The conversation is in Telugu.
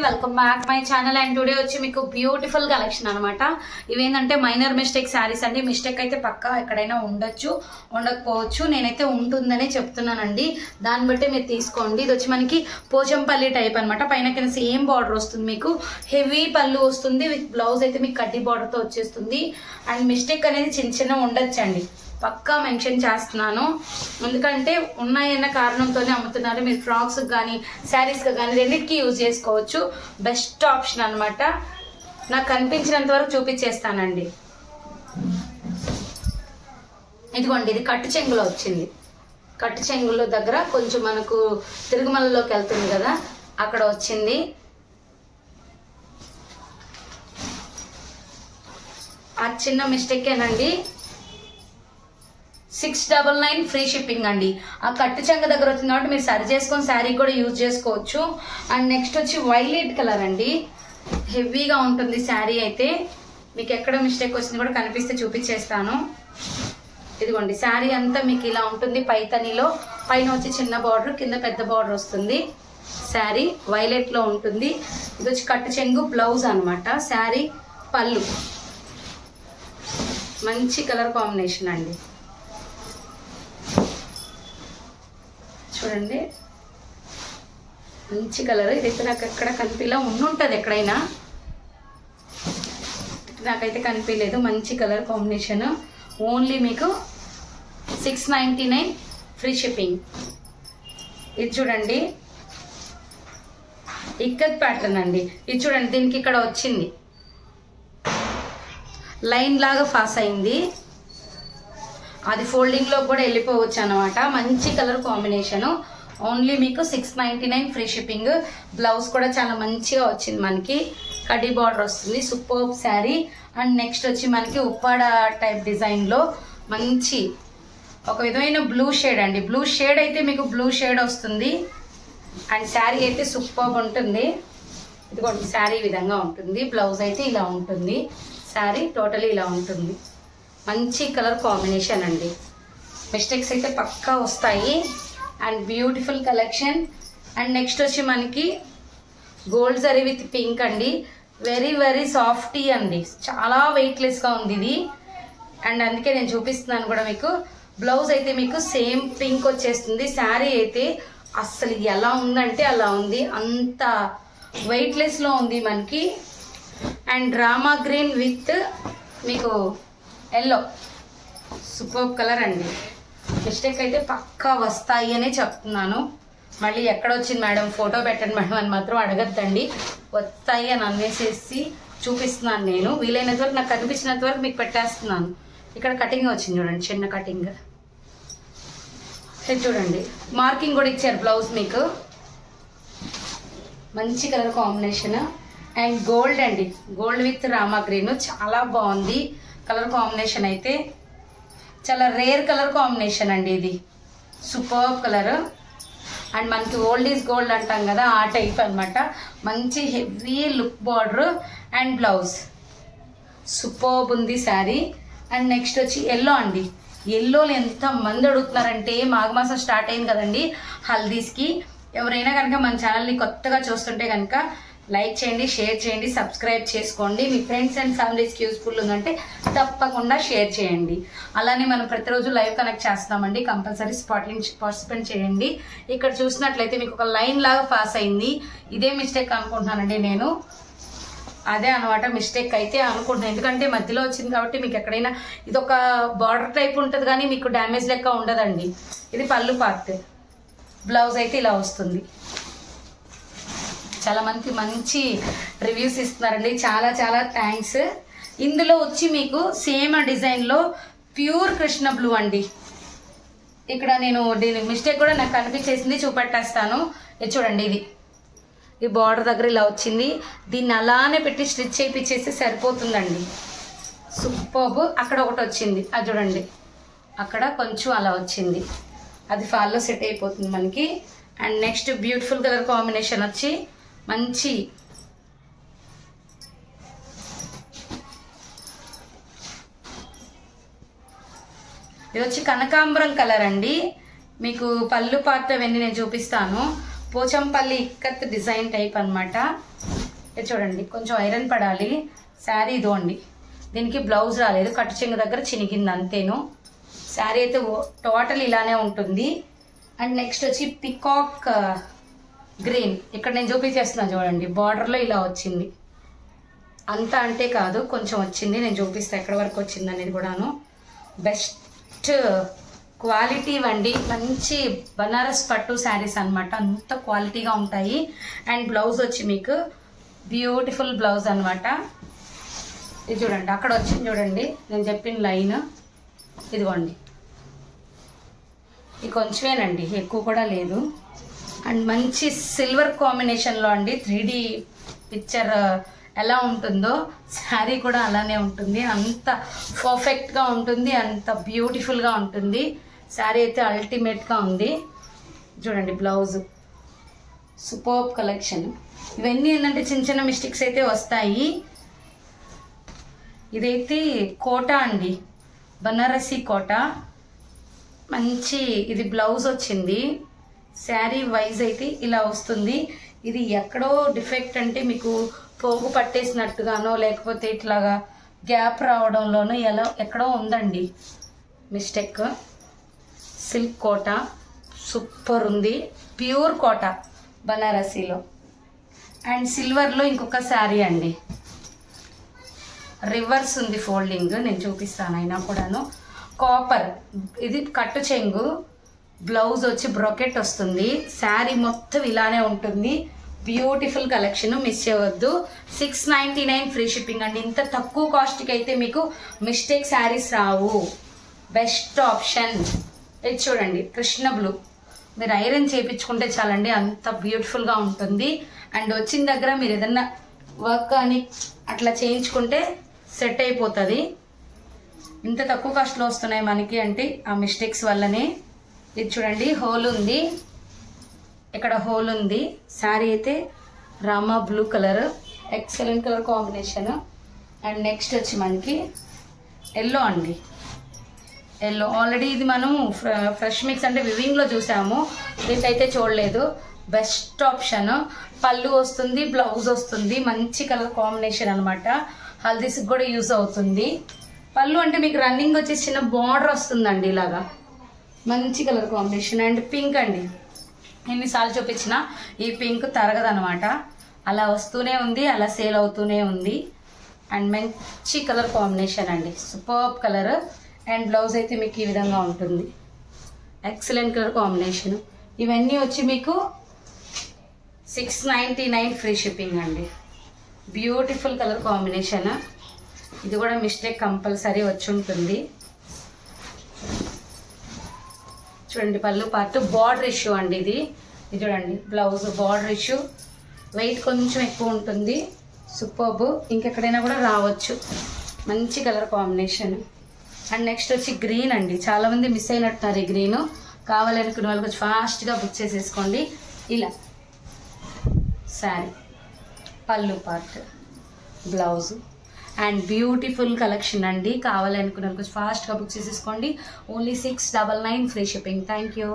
Welcome back my channel and today వచ్చి మీకు బ్యూటిఫుల్ కలెక్షన్ అనమాట. ఇవేంటంటే మైనర్ మిస్టేక్ శారీస్ అండి. మిస్టేక్ అయితే పక్కా ఎక్కడైనా ఉండొచ్చు, ఉండకపోవచ్చు. నేనైతే ఉంటుందనే చెప్తున్నానండి. దాన్ని బట్టి మీరు తీసుకోండి. ఇది వచ్చి మనకి పోచంపల్లి టైప్ అనమాట. పైన కింద సేమ్ బార్డర్ వస్తుంది, మీకు హెవీ పళ్ళు వస్తుంది. విత్ బ్లౌజ్ అయితే మీకు కడ్డీ బార్డర్ తో వచ్చేస్తుంది. అండ్ మిస్టేక్ అనేది చిన్న చిన్న ఉండొచ్చండి, పక్కా మెన్షన్ చేస్తున్నాను. ఎందుకంటే ఉన్నాయన్న కారణంతోనే అమ్ముతున్నారు. మీరు ఫ్రాక్స్ కానీ శారీస్ కానీ రెండింటికి యూజ్ చేసుకోవచ్చు. బెస్ట్ ఆప్షన్ అనమాట. నాకు కనిపించినంత వరకు చూపించేస్తానండి. ఇదిగోండి, ఇది కట్టు చెంగులో వచ్చింది. కట్టు చెంగుల దగ్గర కొంచెం మనకు తిరుగుమలలోకి వెళ్తుంది కదా, అక్కడ వచ్చింది. ఆ చిన్న మిస్టేకేనండి. 699 ఫ్రీ షిప్పింగ్ అండి. ఆ కట్టు చెంగ దగ్గర వచ్చింది కాబట్టి మీరు సరి చేసుకొని శారీ కూడా యూజ్ చేసుకోవచ్చు. అండ్ నెక్స్ట్ వచ్చి వైలెట్ కలర్ అండి. హెవీగా ఉంటుంది శారీ అయితే. మీకు ఎక్కడ మిస్టేక్ వచ్చింది కూడా కనిపిస్తే చూపించేస్తాను. ఇదిగోండి, శారీ అంతా మీకు ఇలా ఉంటుంది. పైతనిలో పైన వచ్చి చిన్న బార్డర్, కింద పెద్ద బార్డర్ వస్తుంది. శారీ వైలెట్ లో ఉంటుంది. ఇది వచ్చి కట్టు చెంగు బ్లౌజ్ అనమాట. శారీ పళ్ళు మంచి కలర్ కాంబినేషన్ అండి. చూడండి, మంచి కలర్. ఇదైతే నాకు ఎక్కడ కనిపిలా, ఉండుంటుంది ఎక్కడైనా, నాకైతే కనిపించలేదు. మంచి కలర్ కాంబినేషన్. ఓన్లీ మీకు 699 ఫ్రీ షిప్పింగ్. ఇది చూడండి, ఇక్కత్ ప్యాటర్న్ అండి. ఇది చూడండి, దీనికి ఇక్కడ వచ్చింది లైన్ లాగా పాస్ అయింది. అది ఫోల్డింగ్ లో కూడా వెళ్ళిపోవచ్చు అనమాట. మంచి కలర్ కాంబినేషన్. ఓన్లీ మీకు 699 ఫ్రీ షిప్పింగ్. బ్లౌజ్ కూడా చాలా మంచిగా వచ్చింది. మనకి కడ్డీ బార్డర్ వస్తుంది. సూపర్ శారీ. అండ్ నెక్స్ట్ వచ్చి మనకి ఉప్పాడ టైప్ డిజైన్ లో మంచి ఒక విధమైన బ్లూ షేడ్ అండి. బ్లూ షేడ్ అయితే మీకు బ్లూ షేడ్ వస్తుంది. అండ్ శారీ అయితే సూపర్ ఉంటుంది. ఇదిగోండి, శారీ ఈ విధంగా ఉంటుంది. బ్లౌజ్ అయితే ఇలా ఉంటుంది. శారీ టోటలీ ఇలా ఉంటుంది. మంచి కలర్ కాంబినేషన్ అండి. మిస్టేక్స్ అయితే పక్కా వస్తాయి. And beautiful collection. And next వచ్చి మనకి గోల్డ్ జరీ విత్ పింక్ అండి. వెరీ వెరీ సాఫ్టీ అండి. చాలా వెయిట్లెస్గా ఉంది ఇది. అండ్ అందుకే నేను చూపిస్తున్నాను కూడా మీకు. బ్లౌజ్ అయితే మీకు సేమ్ పింక్ వచ్చేస్తుంది. శారీ అయితే అస్సలు ఎలా ఉందంటే అలా ఉంది. అంత వెయిట్లెస్లో ఉంది మనకి. అండ్ డ్రామా గ్రీన్ విత్ మీకు ఎల్లో సూపర్ కలర్ అండి. మిస్టేక్ అయితే పక్కా వస్తాయి అనే చెప్తున్నాను. మళ్ళీ ఎక్కడ వచ్చింది మేడం, ఫోటో పెట్టండి మేడం అని మాత్రం అడగద్దండి. వస్తాయి అని అనేసేసి చూపిస్తున్నాను నేను. వీలైనంత వరకు నాకు కనిపించినంత వరకు మీకు పెట్టేస్తున్నాను. ఇక్కడ కటింగ్ వచ్చింది చూడండి, చిన్న కటింగ్. ఇది చూడండి, మార్కింగ్ కూడా ఇచ్చారు బ్లౌజ్ మీకు. మంచి కలర్ కాంబినేషన్. అండ్ గోల్డ్ అండి, గోల్డ్ విత్ రామా గ్రీన్. చాలా బాగుంది కలర్ కాంబినేషన్ అయితే. చాలా రేర్ కలర్ కాంబినేషన్ అండి ఇది. Super colour. అండ్ మనకి ఓల్డ్ ఈజ్ గోల్డ్ అంటాం కదా, ఆ టైప్ అనమాట. మంచి heavy look border and blouse super ఉంది శారీ. అండ్ నెక్స్ట్ వచ్చి ఎల్లో అండి. ఎల్లోలు ఎంత మంది అడుగుతున్నారంటే, మాఘమాసం స్టార్ట్ అయింది కదండి హల్దీస్కి. ఎవరైనా కనుక మన ఛానల్ని కొత్తగా చూస్తుంటే కనుక లైక్ చేయండి, షేర్ చేయండి, సబ్స్క్రైబ్ చేసుకోండి. మీ ఫ్రెండ్స్ అండ్ ఫ్యామిలీస్కి యూస్ఫుల్ ఉందంటే తప్పకుండా షేర్ చేయండి. అలానే మనం ప్రతిరోజు లైవ్ కనెక్ట్ చేస్తున్నామండి. కంపల్సరీ పార్టిసిపేట్ చేయండి. ఇక్కడ చూసినట్లయితే మీకు ఒక లైన్ లాగా పాస్ అయింది. ఇదే మిస్టేక్ అనుకుంటున్నానండి నేను. అదే అనమాట మిస్టేక్ అయితే అనుకుంటున్నాను. ఎందుకంటే మధ్యలో వచ్చింది కాబట్టి మీకు ఎక్కడైనా ఇది ఒక బార్డర్ టైప్ ఉంటుంది కానీ మీకు డ్యామేజ్ లెక్క ఉండదండి. ఇది పళ్ళు పార్ట్. బ్లౌజ్ అయితే ఇలా వస్తుంది. చాలా మంది మంచి రివ్యూస్ ఇస్తున్నారండి. చాలా చాలా థ్యాంక్స్. ఇందులో వచ్చి మీకు సేమ్ డిజైన్లో ప్యూర్ కృష్ణ బ్లూ అండి. ఇక్కడ నేను దీని మిస్టేక్ కూడా నాకు కనిపించేసింది, చూపెట్టేస్తాను. ఇది చూడండి, ఇది ఈ బార్డర్ దగ్గర ఇలా వచ్చింది. దీన్ని అలానే పెట్టి స్టిచ్ చేయించేసి సరిపోతుందండి. సూపర్బ్. అక్కడ ఒకటి వచ్చింది, అది చూడండి, అక్కడ కొంచెం అలా వచ్చింది. అది ఫాల్లో సెట్ అయిపోతుంది మనకి. And next beautiful colour combination వచ్చి మంచి ఇది వచ్చి కనకాంబరం కలర్ అండి. మీకు పళ్ళు పార్ట్ అవన్నీ నేను చూపిస్తాను. పోచంపల్లి ఇక్కత్ డిజైన్ టైప్ అనమాట. ఇది చూడండి, కొంచెం ఐరన్ పడాలి. శారీ ఇదోండి, దీనికి బ్లౌజ్ రాలేదు, కట్టు చెంగు దగ్గర చినిగింది అంతేను. శారీ అయితే టోటల్ ఇలానే ఉంటుంది. అండ్ నెక్స్ట్ వచ్చి పికాక్ గ్రీన్. ఇక్కడ నేను చూపించేస్తున్నాను చూడండి, బార్డర్లో ఇలా వచ్చింది. అంతా అంటే కాదు, కొంచెం వచ్చింది. నేను చూపిస్తాను ఎక్కడ వరకు వచ్చింది అనేది కూడాను. బెస్ట్ క్వాలిటీ వండి, మంచి బనారస్ పట్టు శారీస్ అనమాట, అంత క్వాలిటీగా ఉంటాయి. అండ్ బ్లౌజ్ వచ్చి మీకు బ్యూటిఫుల్ బ్లౌజ్ అనమాట. ఇది చూడండి, అక్కడ వచ్చింది చూడండి నేను చెప్పిన లైన్, ఇదిగోండి. ఇది కొంచెమేనండి, ఎక్కువ కూడా లేదు. అండ్ మంచి సిల్వర్ కాంబినేషన్లో అండి 3D పిక్చర్ ఎలా ఉంటుందో శారీ కూడా అలానే ఉంటుంది. అంత పర్ఫెక్ట్గా ఉంటుంది, అంత బ్యూటిఫుల్గా ఉంటుంది. శారీ అయితే అల్టిమేట్గా ఉంది. చూడండి బ్లౌజ్, సూపర్బ్ కలెక్షన్. ఇవన్నీ ఏంటంటే చిన్న చిన్న మిస్టేక్స్ అయితే వస్తాయి. ఇదైతే కోట అండి, బనారసి కోట. మంచి ఇది బ్లౌజ్ వచ్చింది. శారీ వైజ్ అయితే ఇలా వస్తుంది. ఇది ఎక్కడో డిఫెక్ట్ అంటే మీకు పోగు పట్టేసినట్టుగానో లేకపోతే ఇట్లాగా గ్యాప్ రావడంలోనో ఎక్కడో ఉందండి మిస్టేక్. సిల్క్ కోట సూపర్ ఉంది, ప్యూర్ కోట బనారసీలో. అండ్ సిల్వర్లో ఇంకొక శారీ అండి, రివర్స్ ఉంది ఫోల్డింగ్, నేను చూపిస్తాను అయినా కూడాను. కాపర్, ఇది కట్టు చెంగు, బ్లౌజ్ వచ్చి బ్రొకెట్ వస్తుంది. శారీ మొత్తం ఇలానే ఉంటుంది. బ్యూటిఫుల్ కలెక్షన్, మిస్ చేయవద్దు. 699 ఫ్రీ షిప్పింగ్ అండి. ఇంత తక్కువ కాస్ట్కి అయితే మీకు మిస్టేక్ శారీస్ రావు. Best option. ఇది చూడండి కృష్ణ బ్లూ, మీరు ఐరన్ చేయించుకుంటే చాలండి, అంత బ్యూటిఫుల్గా ఉంటుంది. అండ్ వచ్చిన దగ్గర మీరు ఏదన్నా వర్క్ అని అట్లా చేయించుకుంటే సెట్ అయిపోతుంది. ఇంత తక్కువ కాస్ట్లో వస్తున్నాయి మనకి అంటే ఆ మిస్టేక్స్ వల్లనే. ఇది చూడండి, హోల్ ఉంది, ఇక్కడ హోల్ ఉంది. శారీ అయితే Rama blue colour, excellent colour combination. And next వచ్చి మనకి ఎల్లో అండి, ఎల్లో. ఆల్రెడీ ఇది మనం ఫ్రెష్ మిక్స్ అంటే వివింగ్లో చూసాము, దీంట్లో చూడలేదు. Best option. పళ్ళు వస్తుంది, బ్లౌజ్ వస్తుంది, మంచి కలర్ కాంబినేషన్ అనమాట. హల్దీస్కి కూడా యూజ్ అవుతుంది. పళ్ళు అంటే మీకు రన్నింగ్ వచ్చి చిన్న బార్డర్ వస్తుందండి ఇలాగా, మంచి కలర్ కాంబినేషన్. అండ్ పింక్ అండి, ఎన్నిసార్లు చూపించినా ఈ పింక్ తరగదనమాట, అలా వస్తూనే ఉంది, అలా సేల్ అవుతూనే ఉంది. అండ్ మంచి కలర్ కాంబినేషన్ అండి, సూపర్బ్ కలర్. అండ్ బ్లౌజ్ అయితే మీకు ఈ విధంగా ఉంటుంది, ఎక్సలెంట్ కలర్ కాంబినేషన్. ఇవన్నీ వచ్చి మీకు 699 ఫ్రీ షిప్పింగ్ అండి. Beautiful colour combination. ఇది కూడా మిస్టేక్ కంపల్సరీ వచ్చి ఉంటుంది. చూడండి పళ్ళు పార్ట్, బార్డర్ ఇష్యూ అండి ఇది. ఇది చూడండి బ్లౌజ్, బార్డర్ ఇష్యూ, వెయిట్ కొంచెం ఎక్కువ ఉంటుంది. సూపర్బ్, ఇంకెక్కడైనా కూడా రావచ్చు. మంచి కలర్ కాంబినేషన్. అండ్ నెక్స్ట్ వచ్చి గ్రీన్ అండి, చాలామంది మిస్ అయినట్టున్నారు ఈ గ్రీన్. కావాలనుకున్న వాళ్ళు కొంచెం ఫాస్ట్గా బుక్ చేసేసుకోండి. ఇలా శారీ, పళ్ళు part, blouse. And beautiful collection అండి. కావాలనుకున్న వాళ్ళు కొంచెం ఫాస్ట్గా బుక్ చేసేసుకోండి. Only 699 free shipping. Thank you.